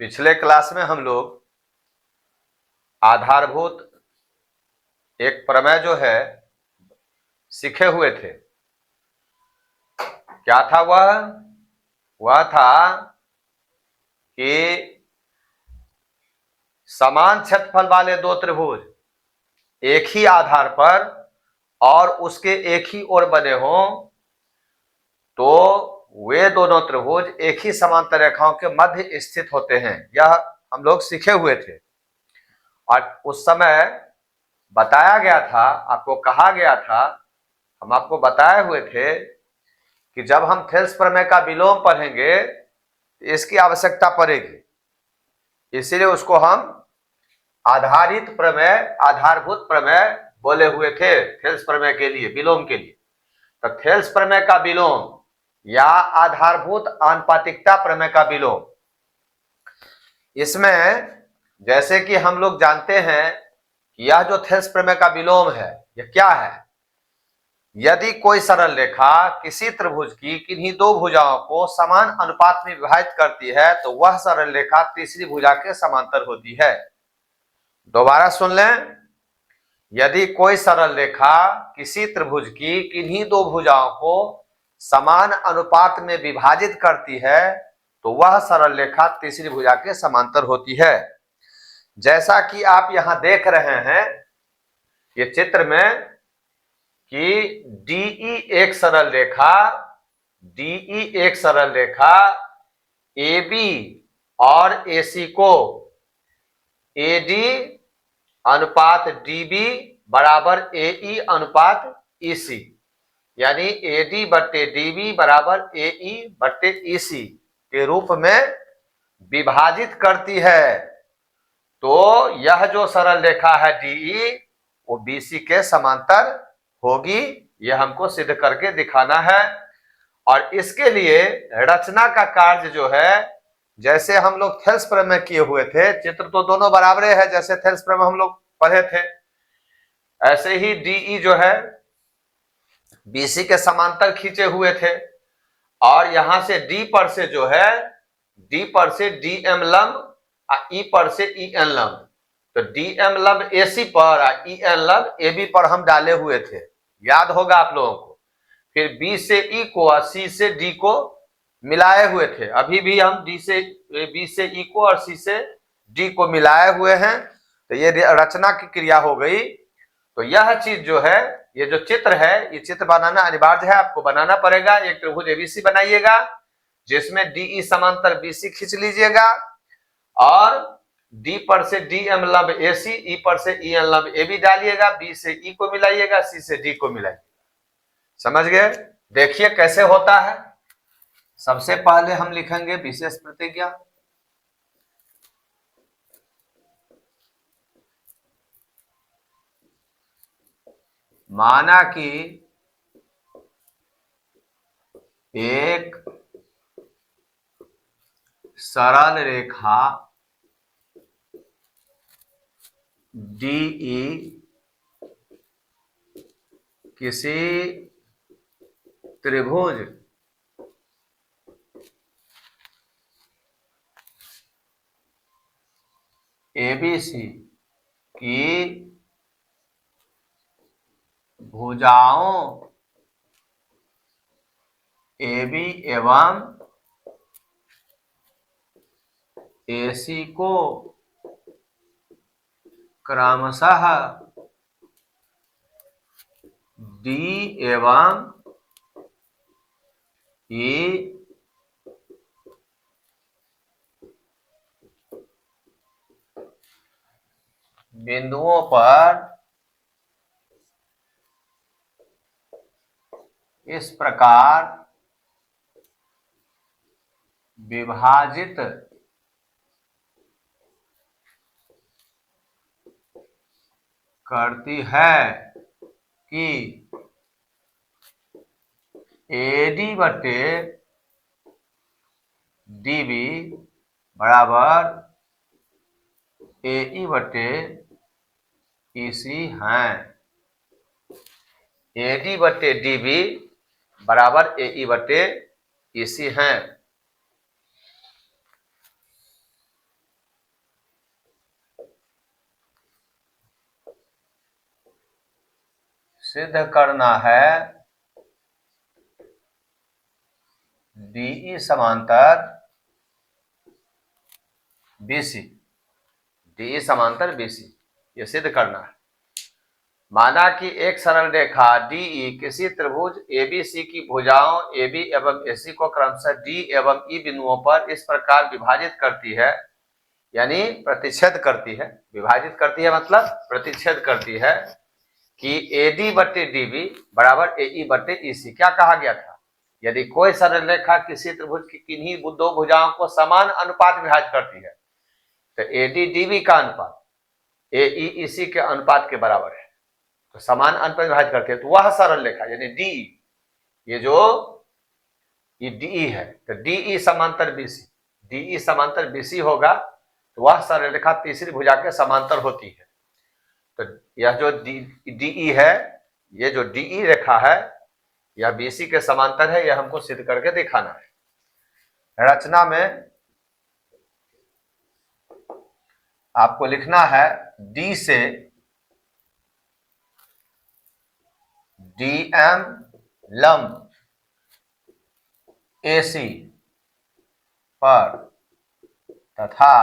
पिछले क्लास में हम लोग आधारभूत एक प्रमेय जो है सीखे हुए थे। क्या था वह था कि समान क्षेत्रफल वाले दो त्रिभुज एक ही आधार पर और उसके एक ही ओर बने हों तो वे दोनों त्रिभुज एक ही समांतर रेखाओं के मध्य स्थित होते हैं। यह हम लोग सीखे हुए थे और उस समय बताया गया था, आपको कहा गया था, हम आपको बताए हुए थे कि जब हम थेल्स प्रमेय का विलोम पढ़ेंगे तो इसकी आवश्यकता पड़ेगी, इसीलिए उसको हम आधारित प्रमेय, आधारभूत प्रमेय बोले हुए थे थेल्स प्रमेय के लिए, विलोम के लिए। तो थेल्स प्रमेय का विलोम या आधारभूत आनुपातिकता प्रमेय का विलोम, इसमें जैसे कि हम लोग जानते हैं कि यह जो थेल्स प्रमेय का विलोम है यह क्या है। यदि कोई सरल रेखा किसी त्रिभुज की किन्हीं दो भुजाओं को समान अनुपात में विभाजित करती है तो वह सरल रेखा तीसरी भुजा के समांतर होती है। दोबारा सुन लें, यदि कोई सरल रेखा किसी त्रिभुज की किन्हीं दो भुजाओं को समान अनुपात में विभाजित करती है तो वह सरल रेखा तीसरी भुजा के समांतर होती है। जैसा कि आप यहां देख रहे हैं ये चित्र में कि DE एक सरल रेखा AB और AC को AD अनुपात DB बराबर AE अनुपात EC, यानी AD बट्टे DB बराबर AE बट्टे EC के रूप में विभाजित करती है। तो यह जो सरल रेखा है DE वो BC के समांतर होगी, यह हमको सिद्ध करके दिखाना है। और इसके लिए रचना का कार्य जो है, जैसे हम लोग थेल्स प्रमेय किए हुए थे, चित्र तो दोनों बराबर है, जैसे थेल्स प्रमेय हम लोग पढ़े थे ऐसे ही DE जो है BC के समांतर खींचे हुए थे और यहां से D पर से जो है, D पर से DM लंब और E पर से EN लंब, तो DM लंब AC पर और EN लंब AB पर हम डाले हुए थे, याद होगा आप लोगों को। फिर B से E को और C से D को मिलाए हुए थे, अभी भी हम B से E को और C से D को मिलाए हुए हैं, तो ये रचना की क्रिया हो गई। तो यह चीज जो है, ये जो चित्र है, ये चित्र बनाना अनिवार्य है, आपको बनाना पड़ेगा। एक त्रिभुज ABC बनाइएगा जिसमें DE समांतर BC खींच लीजिएगा और D पर से DM लंब AC, E पर से EN लंब AB डालिएगा, B से E को मिलाइएगा, C से D को मिलाइएगा। समझ गए? देखिए कैसे होता है। सबसे पहले हम लिखेंगे विशेष प्रतिज्ञा। माना कि एक सरल रेखा DE किसी त्रिभुज ABC की भुजाओं AB एवं AC को क्रमशः D एवं E बिंदुओं पर इस प्रकार विभाजित करती है कि AD बटे DB बराबर AE बटे EC हैं। AD बटे DB बराबर AE बटे EC हैं। सिद्ध करना है DE समांतर BC, DE समांतर BC, ये सिद्ध करना है। माना कि एक सरल रेखा DE किसी त्रिभुज ABC की भुजाओं AB एवं AC को क्रमशः D एवं E बिंदुओं पर इस प्रकार विभाजित करती है, यानी प्रतिच्छेद करती है। विभाजित करती है मतलब प्रतिच्छेद करती है कि AD बट्टे DB बराबर AE बट्टे EC। क्या कहा गया था? यदि कोई सरल रेखा किसी त्रिभुज की किन्हीं दो भुजाओं को समान अनुपात विभाजित करती है तो AD DB का अनुपात AE EC के अनुपात के बराबर है, तो समान अनुपात विभाजित करती है, तो वह सरल रेखा यानी DE, ये जो ये DE है तो DE समांतर BC, DE समांतर BC होगा तो वह सरल रेखा तीसरी भुजा के समांतर होती है। तो यह जो DE है, ये जो DE रेखा है यह BC के समांतर है, यह हमको सिद्ध करके दिखाना है। रचना में आपको लिखना है D से DM लंब AC पर तथा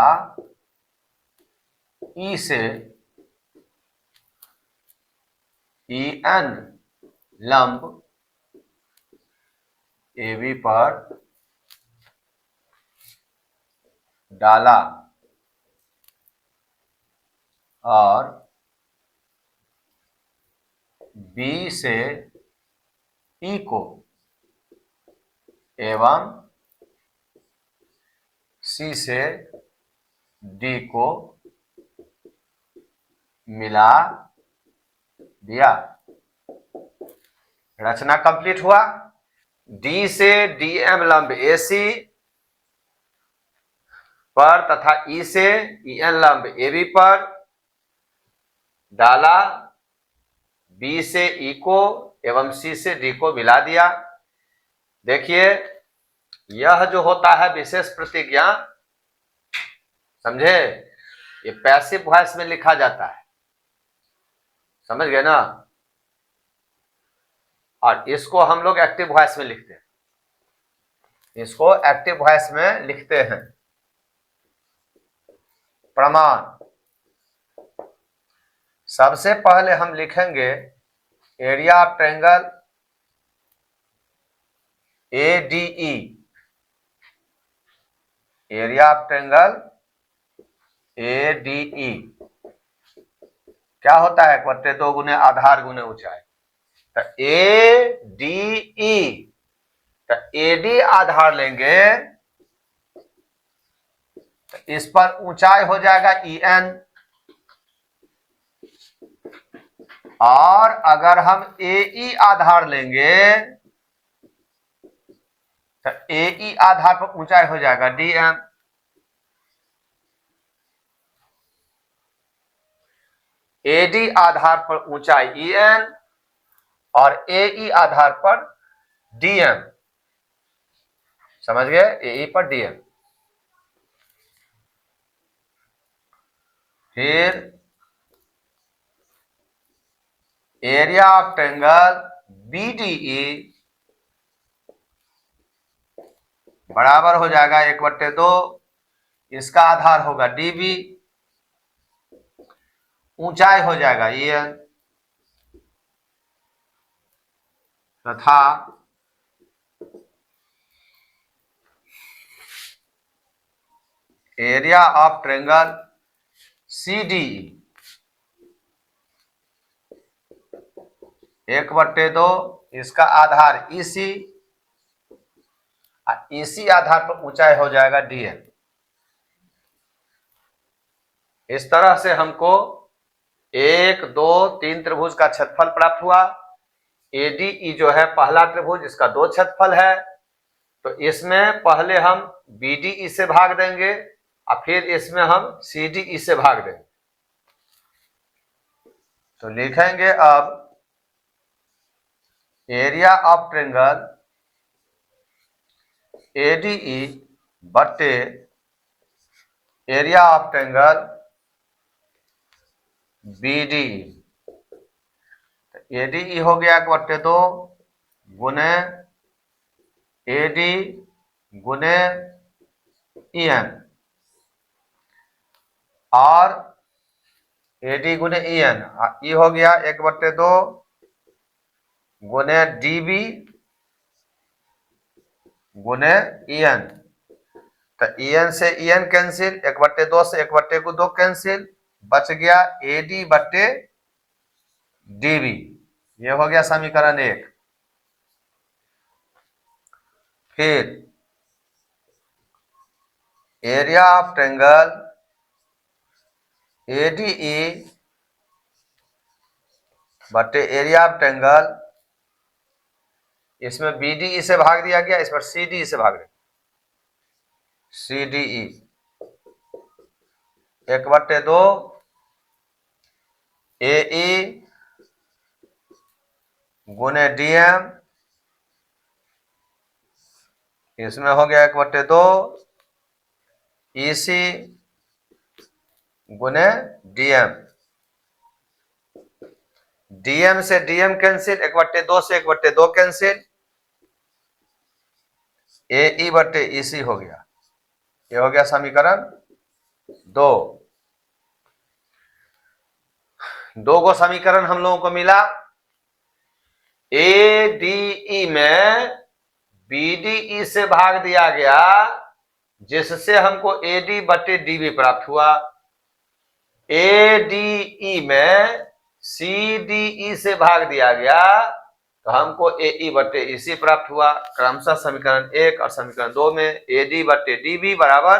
E से EN लंब AB पर डाला और B से E को एवं C से D को मिला दिया। रचना कंप्लीट हुआ। D से DM लंब AC पर तथा E से EN लंब AB पर डाला, B से E को एवं C से D को मिला दिया। देखिए यह जो होता है विशेष प्रतिज्ञा, समझे, ये पैसिव वॉइस में लिखा जाता है, समझ गए ना, और इसको हम लोग एक्टिव वॉइस में लिखते हैं, इसको एक्टिव वॉइस में लिखते हैं। प्रमाण, सबसे पहले हम लिखेंगे area of triangle ADE, area of triangle ADE क्या होता है? 1/2 गुने आधार गुने ऊंचाई। तो ADE, तो AD आधार लेंगे तो इस पर ऊंचाई हो जाएगा EN, और अगर हम AE आधार लेंगे तो AE आधार पर ऊंचाई हो जाएगा DM। AD आधार पर ऊंचाई EN और AE आधार पर DM, समझ गए, AE पर DM। फिर एरिया ऑफ ट्रायंगल BDE बराबर हो जाएगा 1/2, इसका आधार होगा DB, ऊंचाई हो जाएगा EN तथा एरिया ऑफ ट्रायंगल CDE 1/2, इसका आधार EC, EC आधार पर ऊंचाई हो जाएगा DN। इस तरह से हमको 1, 2, 3 त्रिभुज का क्षेत्रफल प्राप्त हुआ। ADE जो है पहला त्रिभुज, इसका 2 क्षेत्रफल है, तो इसमें पहले हम BDE से भाग देंगे और फिर इसमें हम CDE से भाग देंगे। तो लिखेंगे अब एरिया ऑफ ट्रायंगल ADE बट्टे एरिया ऑफ ट्रायंगल BDE। तो ADE हो गया 1/2 गुने AD गुने EN और AD गुने EN ई हो गया 1/2 गुने DB गुने EN। तो EN से EN कैंसिल, 1/2 से 1/2 कैंसिल, बच गया AD बट्टे DB। ये हो गया समीकरण 1। फिर एरिया ऑफ ट्रायंगल ADE बटे एरिया ऑफ ट्रायंगल, इसमें BDE से भाग दिया गया, इस पर CDE से भाग दिया, CDE 1/2 AE गुने DM, इसमें हो गया 1/2 EC गुने DM। DM से DM कैंसिल, 1/2 से 1/2 कैंसिल, AE बटे EC हो गया। ये हो गया समीकरण 2। 2 को समीकरण हम लोगों को मिला। ADE में BDE से भाग दिया गया, जिससे हमको AD बटे DB प्राप्त हुआ। ADE में CDE से भाग दिया गया, तो हमको AE बटे EC प्राप्त हुआ। क्रमशः समीकरण 1 और समीकरण 2 में AD बटे DB बराबर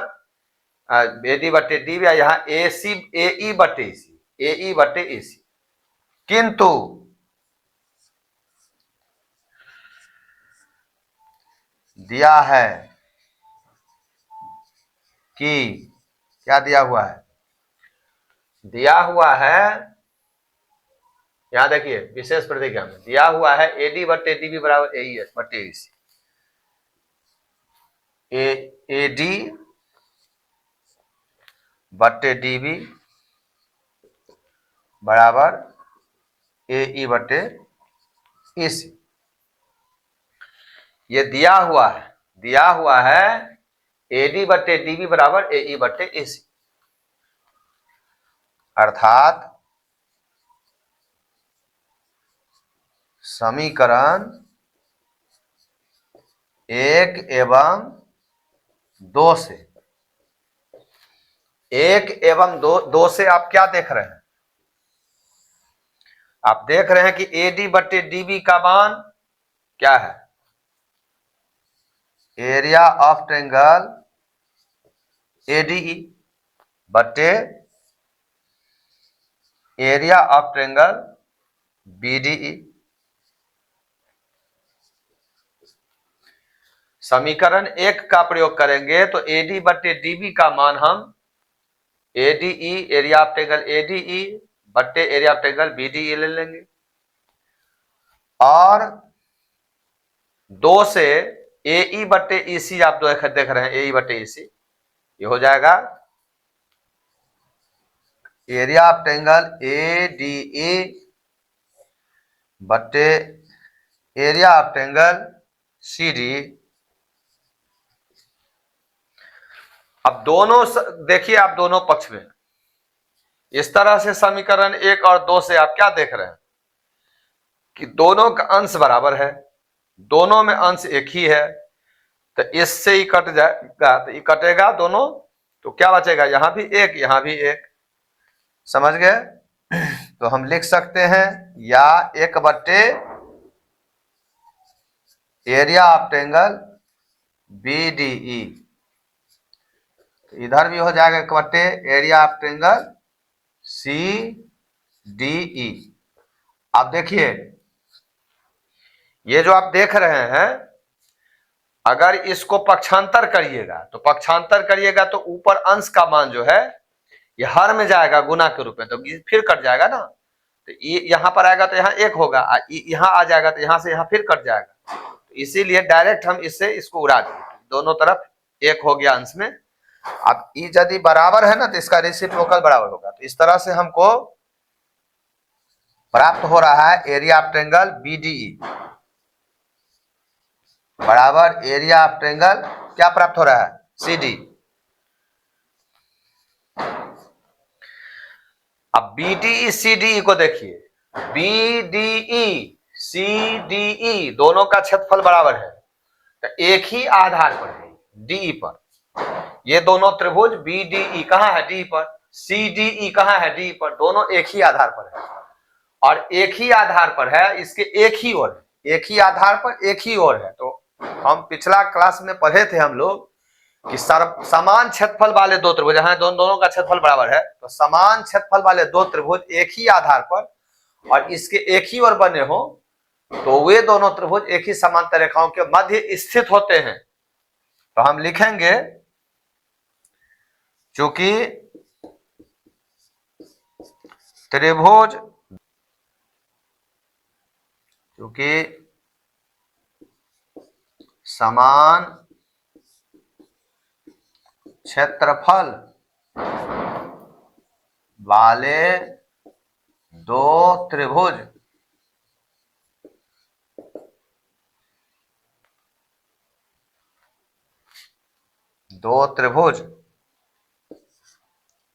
AD बटे DB, यहाँ AE बटे EC, AE बटे EC। किंतु दिया है कि क्या दिया हुआ है? दिया हुआ है, यहां देखिए विशेष प्रतिज्ञा में दिया हुआ है AD बटे DB बराबर AE बटे EC। AD बटे DB बराबर AE बटे EC। ये दिया हुआ है AD बटे DB बराबर AE बटे EC। अर्थात समीकरण 1 एवं 2 से, 1 एवं 2 से आप क्या देख रहे हैं? आप देख रहे हैं कि AD बटे DB का मान क्या है? एरिया ऑफ ट्रायंगल ADE बटे एरिया ऑफ ट्रायंगल BDE। समीकरण 1 का प्रयोग करेंगे तो AD बटे DB का मान हम ADE area of triangle ADE बटे एरिया ऑफ ट्रायंगल BDE ले लेंगे, और 2 से AE बटे EC आप देख रहे हैं, AE बटे EC, ये हो जाएगा एरिया ऑफ ट्रायंगल ADE बटे एरिया ऑफ ट्रायंगल CD। अब दोनों देखिए, आप दोनों पक्ष में इस तरह से समीकरण 1 और 2 से आप क्या देख रहे हैं कि दोनों का अंश बराबर है, दोनों में अंश एक ही है, तो इससे ही कट जाएगा, तो ये कटेगा दोनों, तो क्या बचेगा? यहां भी एक, यहां भी एक। समझ गए? तो हम लिख सकते हैं या 1 बटे एरिया ऑफ ट्रायंगल BDE, इधर भी हो जाएगा 1 बटे एरिया ऑफ ट्रायंगल CDE। आप देखिए, ये जो आप देख रहे हैं, अगर इसको पक्षांतर करिएगा तो ऊपर अंश का मान जो है ये हर में जाएगा गुना के रूप में, तो फिर कट जाएगा ना। तो ये यहां पर आएगा तो यहाँ 1 होगा, यहां आ जाएगा तो यहां से यहां फिर कट जाएगा। तो इसीलिए डायरेक्ट हम इसको उड़ा दें, दोनों तरफ 1 हो गया अंश में। अब ई यदि बराबर है ना, तो इसका रेसिप्रोकल बराबर होगा। तो इस तरह से हमको प्राप्त हो रहा है एरिया ऑफ ट्रायंगल BDE बराबर एरिया ऑफ ट्रायंगल क्या प्राप्त हो रहा है CD। अब BDE CDE को देखिए, BDE CDE दोनों का क्षेत्रफल बराबर है, तो एक ही आधार पर है DE पर। ये दोनों त्रिभुज BDE कहाँ है D पर, CDE कहाँ है D पर, दोनों एक ही आधार पर है और एक ही आधार पर है, इसके एक ही ओर है, एक ही आधार पर एक ही ओर है। तो हम पिछला क्लास में पढ़े थे हम लोग कि समान क्षेत्रफल वाले दो त्रिभुज हैं, दोनों का क्षेत्रफल बराबर है, तो समान क्षेत्रफल वाले दो त्रिभुज एक ही आधार पर और इसके एक ही ओर बने हो तो वे दोनों त्रिभुज एक ही समांतर रेखाओं के मध्य स्थित होते हैं। तो हम लिखेंगे चूंकि त्रिभुज समान क्षेत्रफल वाले दो त्रिभुज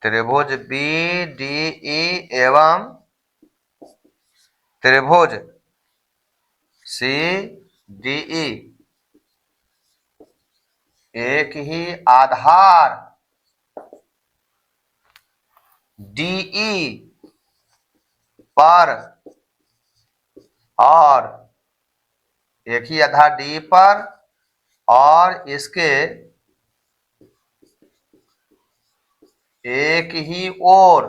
त्रिभुज BDE एवं त्रिभुज CDE एक ही आधार DE पर और एक ही आधार DE पर और इसके एक ही ओर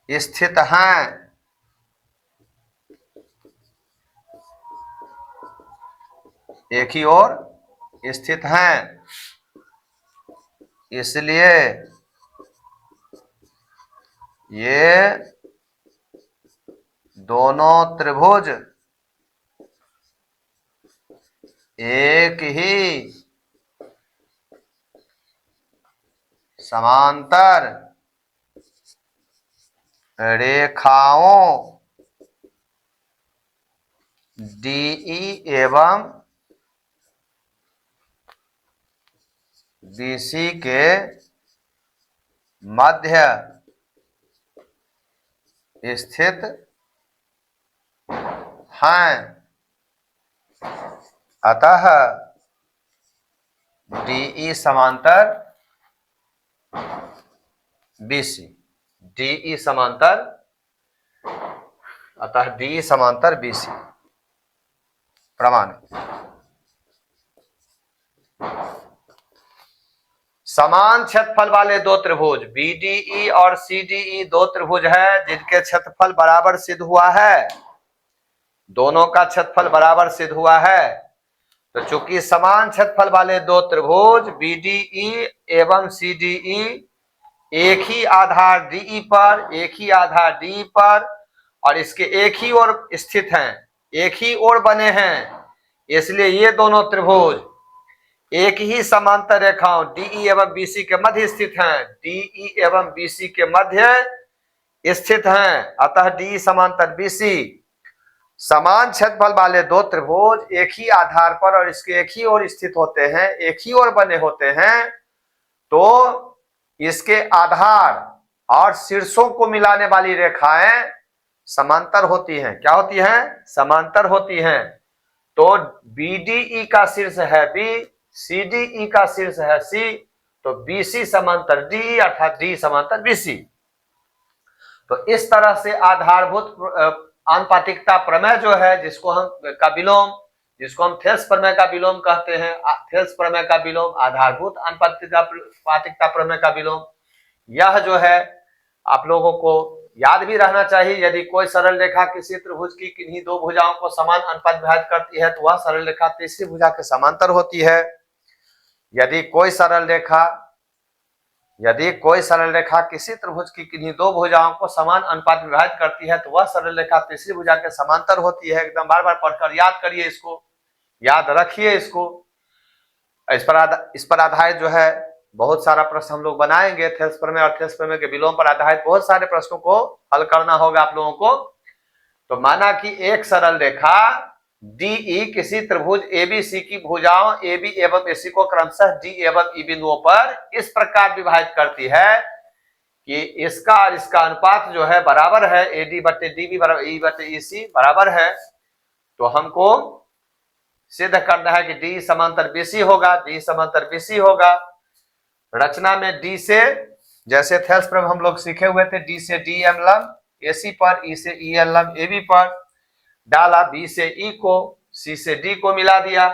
स्थित हैं। एक ही ओर स्थित हैं, इसलिए ये दोनों त्रिभुज एक ही समांतर रेखाओं DE एवं BC के मध्य स्थित हैं। अतः DE समांतर BC, DE समांतर, अतः DE समांतर BC प्रमाण। समान क्षेत्रफल वाले दो त्रिभुज BDE और CDE दो त्रिभुज है जिनके क्षेत्रफल बराबर सिद्ध हुआ है, दोनों का क्षेत्रफल बराबर सिद्ध हुआ है। तो चूंकि समान क्षेत्रफल वाले दो त्रिभुज BDE एवं CDE एक ही आधार DE पर, एक ही आधार DE पर और इसके एक ही ओर स्थित हैं, एक ही ओर बने हैं, इसलिए ये दोनों त्रिभुज एक ही समांतर रेखाओं DE एवं BC के मध्य स्थित हैं, DE एवं BC के मध्य स्थित हैं। अतः DE समांतर BC समान क्षेत्रफल वाले दो त्रिभुज एक ही आधार पर और इसके एक ही ओर स्थित होते हैं, एक ही ओर बने होते हैं, तो इसके आधार और शीर्षों को मिलाने वाली रेखाएं समांतर होती हैं। क्या होती हैं? समांतर होती हैं। तो BDE का शीर्ष है B, CDE का शीर्ष है C, तो BC समांतर DE अर्थात DE समांतर BC। तो इस तरह से आधारभूत आनुपातिकता प्रमेय जो है, जिसको हम थेल्स प्रमेय का विलोम कहते हैं, थेल्स प्रमेय का विलोम आधारभूत आनुपातिकता प्रमेय का विलोम, यह जो है आप लोगों को याद भी रहना चाहिए। यदि कोई सरल रेखा किसी त्रिभुज की किन्हीं दो भुजाओं को समान अनुपात विभाजित करती है तो वह सरल रेखा तीसरी भुजा के समांतर होती है। यदि कोई सरल रेखा किसी त्रिभुज की किन्हीं दो भुजाओं को समान अनुपात विभाजित करती है तो वह सरल रेखा तीसरी भुजा के समांतर होती है। एकदम बार बार पढ़कर याद करिए, इसको याद रखिए, इसको इस पर आधारित जो है बहुत सारा प्रश्न हम लोग बनाएंगे, थेल्स प्रमेय और थेल्स प्रमेय के विलोम पर आधारित बहुत सारे प्रश्नों को हल करना होगा आप लोगों को। तो माना कि एक सरल रेखा डीई किसी त्रिभुज एबीसी की भुजाओं एबी एवं एसी को क्रमशः डी एवं ई बिंदुओं पर इस प्रकार विभाजित करती है कि इसका और इसका अनुपात जो है बराबर है, एडी बटे डीबी बराबर ई बटे ईसी बराबर है। तो हमको सिद्ध करना है कि डी समांतर बीसी होगा, डी समांतर बीसी होगा। रचना में डी से, जैसे थेल्स प्रमेय हम लोग सीखे हुए थे, डी से डी एम लंब एसी पर, ई से ई एल लंब एबी पर डाला, बी से ई को, सी से डी को मिला दिया।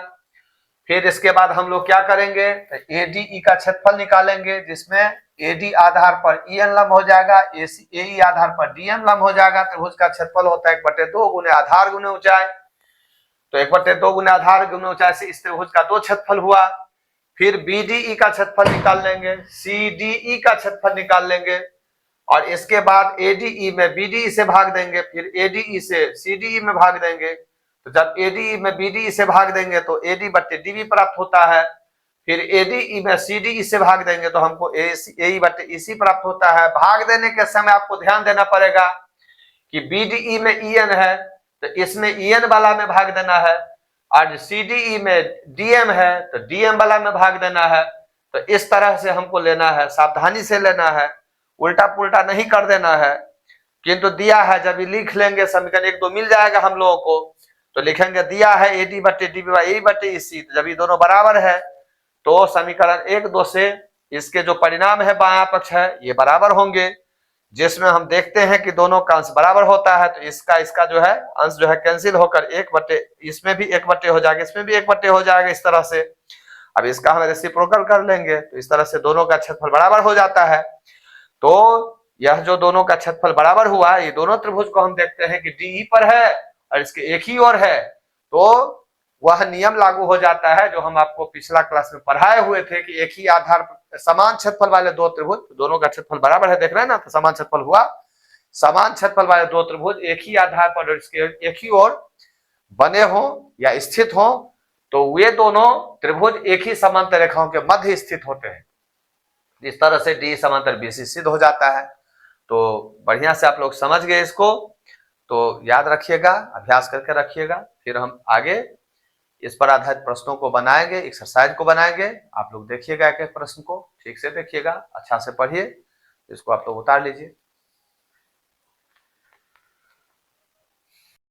फिर इसके बाद हम लोग क्या करेंगे, एडी ई का क्षेत्रफल निकालेंगे, जिसमें एडी आधार पर ई एन लंब हो जाएगा, एसी एई आधार पर डी एम लंब हो जाएगा। त्रिभुज का क्षेत्रफल होता है 1/2 गुने आधार गुने ऊंचाई। तो 1/2 गुने आधार गुने ऊंचाई से इस त्रिभुज का 2 क्षेत्रफल हुआ। फिर बीडीई का क्षेत्रफल निकाल लेंगे, सीडीई का क्षेत्रफल निकाल लेंगे, और इसके बाद एडीई में बीडीई से भाग देंगे, फिर एडीई से सीडीई में भाग देंगे। तो जब एडीई में बीडीई से भाग देंगे तो एडी बट्टे डीबी प्राप्त होता है। फिर एडीई में सीडीई से भाग देंगे तो हमको एई बट्टे ईसी प्राप्त होता है। भाग देने के समय आपको ध्यान देना पड़ेगा कि बीडीई में ईएन है तो इसमें ईएन वाला में भाग देना है, और सीडीई में डीएम है तो डीएम वाला में भाग देना है। तो इस तरह से हमको लेना है, सावधानी से लेना है, उल्टा पुल्टा नहीं कर देना है। किंतु दिया है, जब लिख लेंगे समीकरण 1-2 मिल जाएगा हम लोगों को, तो लिखेंगे दिया है एडी बट्टे डीबी बाई ए बट्टे ईसी, जब ये दोनों बराबर है तो समीकरण 1-2 से इसके जो परिणाम है बायां पक्ष है ये बराबर होंगे, जिसमें हम देखते हैं कि दोनों का अंश बराबर होता है। तो इसका जो है अंश जो है कैंसिल होकर 1/, इसमें भी 1/, हो जाएगा, इसमें भी 1/, हो जाएगा, इस तरह से। अब इसका हम रेसिप्रोकल कर लेंगे तो इस तरह से दोनों का क्षेत्रफल बराबर हो जाता है। तो यह जो दोनों का क्षेत्रफल बराबर हुआ, ये दोनों त्रिभुज को हम देखते हैं कि डीई पर है और इसके एक ही ओर है, तो वह नियम लागू हो जाता है जो हम आपको पिछला क्लास में पढ़ाए हुए थे कि एक ही आधार समान क्षेत्रफल वाले दो त्रिभुज, दोनों का क्षेत्रफल बराबर है, देख रहे हैं ना, तो समान क्षेत्रफल हुआ। समान क्षेत्रफल वाले दो त्रिभुज एक ही आधार पर इसके एक ही ओर बने हो या स्थित हो तो वे दोनों त्रिभुज एक ही समांतर रेखाओं के मध्य स्थित होते हैं। इस तरह से डी समांतर बीसी सिद्ध हो जाता है। तो बढ़िया से आप लोग समझ गए इसको, तो याद रखिएगा, अभ्यास करके रखिएगा। फिर हम आगे इस पर आधारित प्रश्नों को बनाएंगे, एक्सरसाइज को बनाएंगे। आप लोग देखिएगा एक एक प्रश्न को ठीक से देखिएगा, अच्छा से पढ़िए, इसको आप लोग उतार लीजिए।